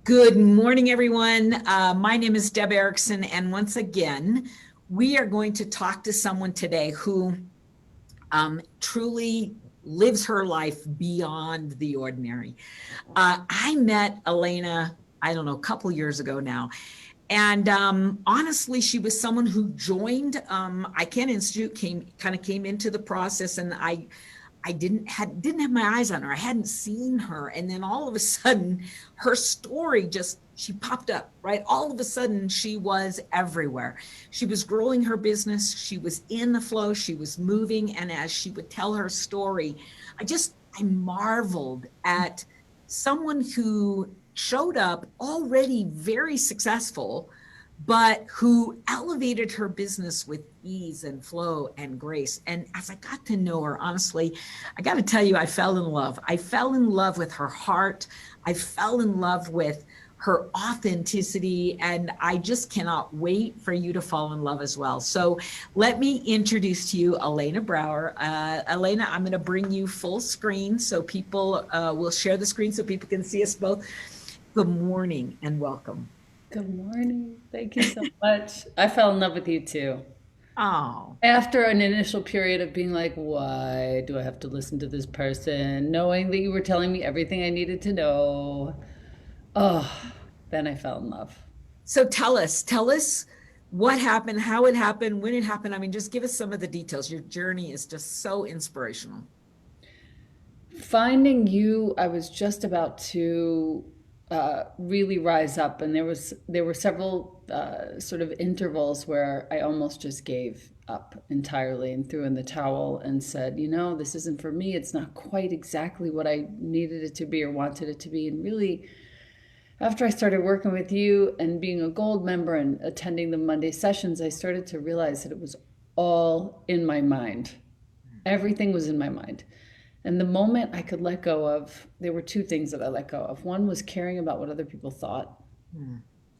Good morning, everyone. My name is Deb Erickson, and once again, we are going to talk to someone today who truly lives her life beyond the ordinary. I met Elena, I don't know, a couple years ago now. And honestly, she was someone who joined ICAN Institute, came into the process, and I didn't have my eyes on her. I hadn't seen her. And then all of a sudden, her story she popped up, right? All of a sudden, she was everywhere. She was growing her business. She was in the flow. She was moving. And as she would tell her story, I marveled at someone who showed up already very successful, but who elevated her business with ease and flow and grace. And as I got to know her, honestly, I got to tell you, I fell in love. I fell in love with her heart. I fell in love with her authenticity, and I just cannot wait for you to fall in love as well. So let me introduce to you Elena Brower. Elena, I'm going to bring you full screen so people will share the screen so people can see us both. Good morning and welcome. Good morning. Thank you so much. I fell in love with you too. Oh, After an initial period of being like, why do I have to listen to this person? Knowing that you were telling me everything I needed to know. Oh, then I fell in love. so tell us what happened, how it happened, when it happened. I mean, just give us some of the details. Your journey is just so inspirational. Finding you, I was just about to really rise up, and there were several sort of intervals where I almost just gave up entirely and threw in the towel and said, this isn't for me. It's not quite exactly what I needed it to be or wanted it to be. And really, after I started working with you and being a gold member and attending the Monday sessions, I started to realize that it was all in my mind. Everything was in my mind. And the moment I could let go of, there were two things that I let go of. One was caring about what other people thought.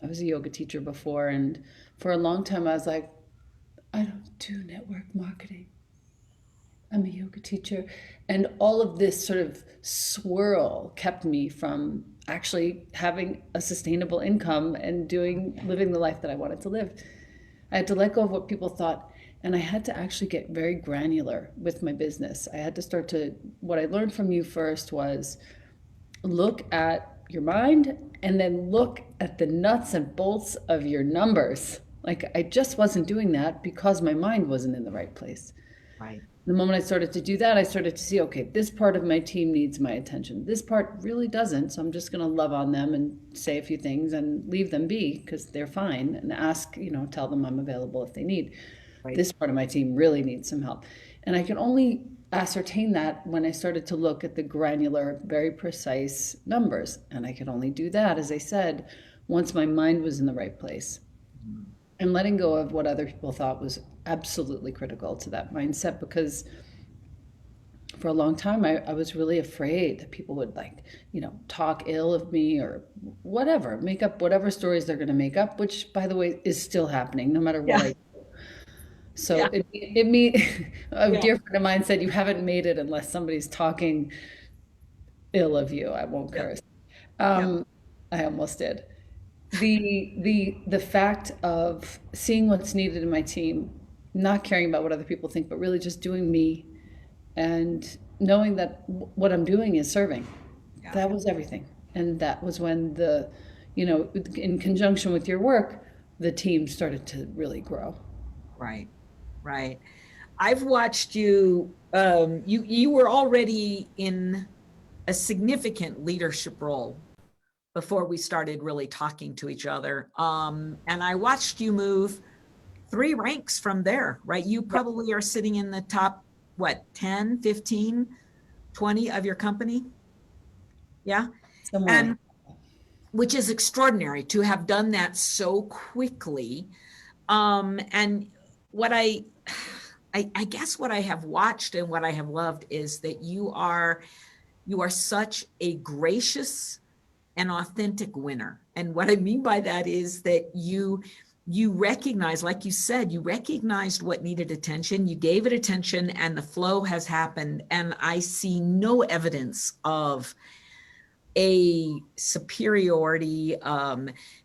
I was a yoga teacher before, and for a long time I was like, I don't do network marketing. I'm a yoga teacher. And all of this sort of swirl kept me from actually having a sustainable income and living the life that I wanted to live. I had to let go of what people thought, and I had to actually get very granular with my business. I had to what I learned from you first was look at your mind and then look at the nuts and bolts of your numbers. Like, I just wasn't doing that because my mind wasn't in the right place. Right. The moment I started to do that, I started to see, okay, this part of my team needs my attention. This part really doesn't. So I'm just going to love on them and say a few things and leave them be because they're fine, and tell them I'm available if they need. Right. This part of my team really needs some help. And I could only ascertain that when I started to look at the granular, very precise numbers. And I could only do that, as I said, once my mind was in the right place. And letting go of what other people thought was absolutely critical to that mindset, because for a long time I was really afraid that people would talk ill of me or whatever, make up whatever stories they're going to make up, which, by the way, is still happening no matter what Yeah. I do. So Yeah. a Yeah. dear friend of mine said, you haven't made it unless somebody's talking ill of you. I won't Yeah. curse. Yeah. I almost did. The fact of seeing what's needed in my team, not caring about what other people think, but really just doing me, and knowing that what I'm doing is serving. Yeah. That was everything. And that was when in conjunction with your work, the team started to really grow. Right. Right. I've watched you. You were already in a significant leadership role before we started really talking to each other. And I watched you move 3 ranks from there, right? You probably are sitting in the top, what, 10, 15, 20 of your company? Yeah. Somewhere like And which is extraordinary to have done that so quickly. And what I guess what I have watched and what I have loved is that you are such a gracious and authentic winner. And what I mean by that is that you recognize, like you said, you recognized what needed attention, you gave it attention, and the flow has happened. And I see no evidence of a superiority,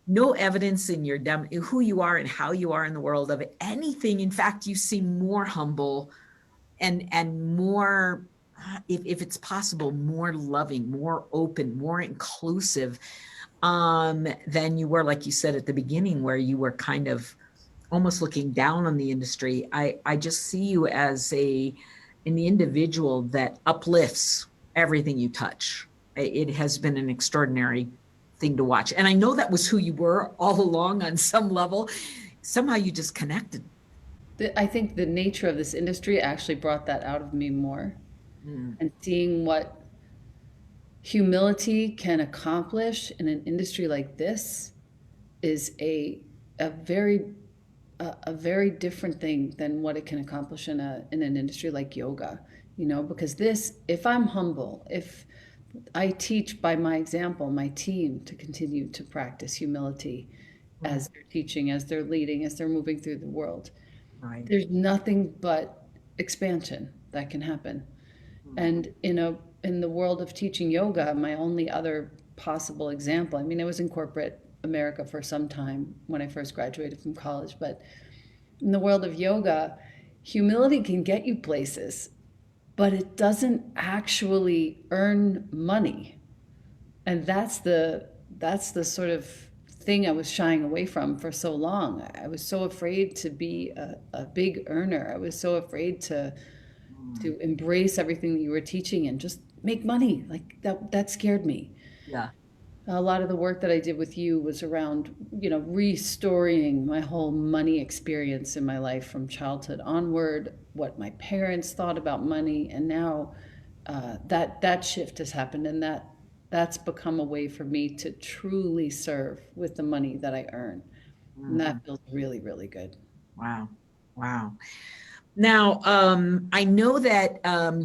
no evidence in your who you are and how you are in the world of anything. In fact, you seem more humble and more, if it's possible, more loving, more open, more inclusive, than you were, like you said at the beginning, where you were kind of almost looking down on the industry. I just see you as an individual that uplifts everything you touch. It has been an extraordinary thing to watch. And I know that was who you were all along on some level. Somehow you just connected. I think the nature of this industry actually brought that out of me more. Mm, And seeing what humility can accomplish in an industry like this is a very a very different thing than what it can accomplish in an industry like yoga, you know, because this, if I'm humble, if I teach by my example, my team to continue to practice humility mm, as they're teaching, as they're leading, as they're moving through the world, right. there's nothing but expansion that can happen. Mm, And in the world of teaching yoga, my only other possible example, I mean, I was in corporate America for some time when I first graduated from college, but in the world of yoga, humility can get you places, but it doesn't actually earn money. And that's the sort of thing I was shying away from for so long. I was so afraid to be a big earner. I was so afraid mm, to embrace everything that you were teaching and just make money. Like that scared me. yeah. A lot of the work that I did with you was around, restoring my whole money experience in my life from childhood onward, what my parents thought about money, and now that shift has happened, and that's become a way for me to truly serve with the money that I earn, and Mhm. that feels really, really good. Wow. Wow. Now, I know that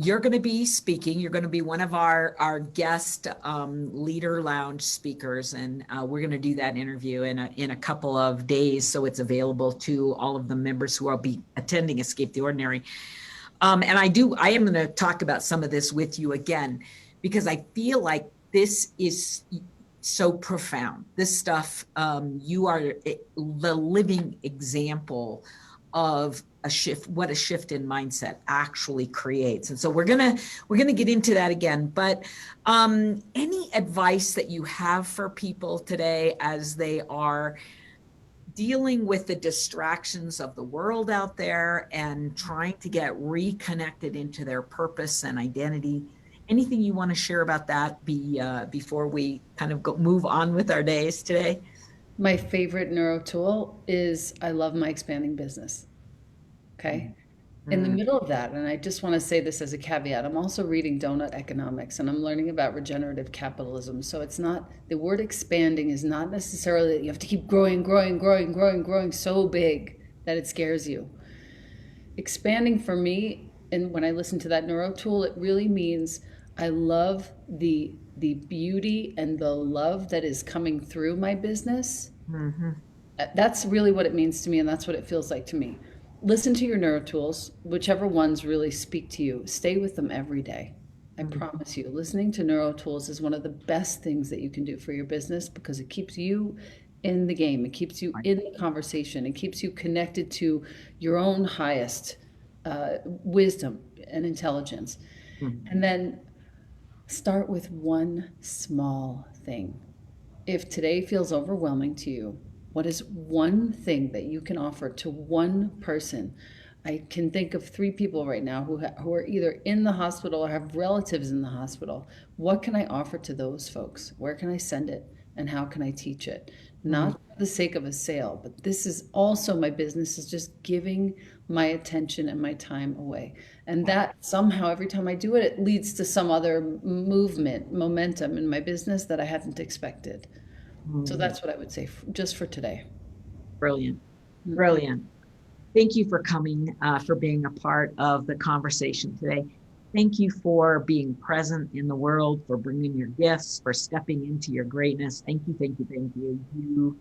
you're going to be speaking. You're going to be one of our guest leader lounge speakers, and we're going to do that interview in a couple of days, so it's available to all of the members who will be attending Escape the Ordinary. And I am going to talk about some of this with you again, because I feel like this is so profound. This stuff, you are the living example of a shift, what a shift in mindset actually creates. And so we're gonna get into that again. But any advice that you have for people today as they are dealing with the distractions of the world out there and trying to get reconnected into their purpose and identity? Anything you want to share about that before we kind of move on with our days today? My favorite neuro tool is I love my expanding business. Okay. In the Mm, middle of that, and I just want to say this as a caveat, I'm also reading Donut Economics and I'm learning about regenerative capitalism. So it's not, the word expanding is not necessarily that you have to keep growing, growing, growing, growing, growing so big that it scares you. Expanding for me, and when I listen to that neuro tool, it really means I love the beauty and the love that is coming through my business. mhm, That's really what it means to me, and that's what it feels like to me. Listen to your neuro tools, whichever ones really speak to you. Stay with them every day. I mhm. promise you, listening to neuro tools is one of the best things that you can do for your business because it keeps you in the game. It keeps you in the conversation. It keeps you connected to your own highest wisdom and intelligence. Mhm. And then start with one small thing. If today feels overwhelming to you, what is one thing that you can offer to one person? I can think of three people right now who are either in the hospital or have relatives in the hospital. What can I offer to those folks? Where can I send it? And how can I teach it? Mm, Not for the sake of a sale, but this is also my business is just giving my attention and my time away. And that somehow, every time I do it, it leads to some other movement, momentum in my business that I hadn't expected. So mm. that's what I would say just for today. Brilliant. Mhm. Brilliant. Thank you for coming, for being a part of the conversation today. Thank you for being present in the world, for bringing your gifts, for stepping into your greatness. Thank you, thank you, thank you.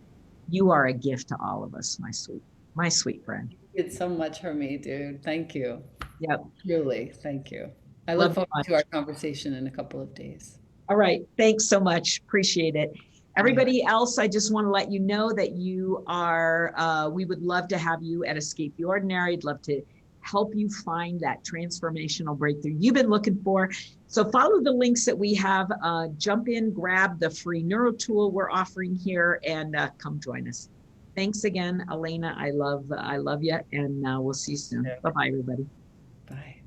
You are a gift to all of us, my sweet friend. You did so much for me, dude. Thank you. Yep. Truly, thank you. I look Love you forward to our much. conversation in a couple of days. All right. Thanks so much. Appreciate it. All right. Everybody else, I just want to let you know that you are, we would love to have you at Escape the Ordinary. I'd love to help you find that transformational breakthrough you've been looking for. So follow the links that we have, jump in, grab the free neuro tool we're offering here, and come join us. Thanks again, Elena. I love you, and we'll see you soon. Yeah. Bye-bye, everybody. Bye.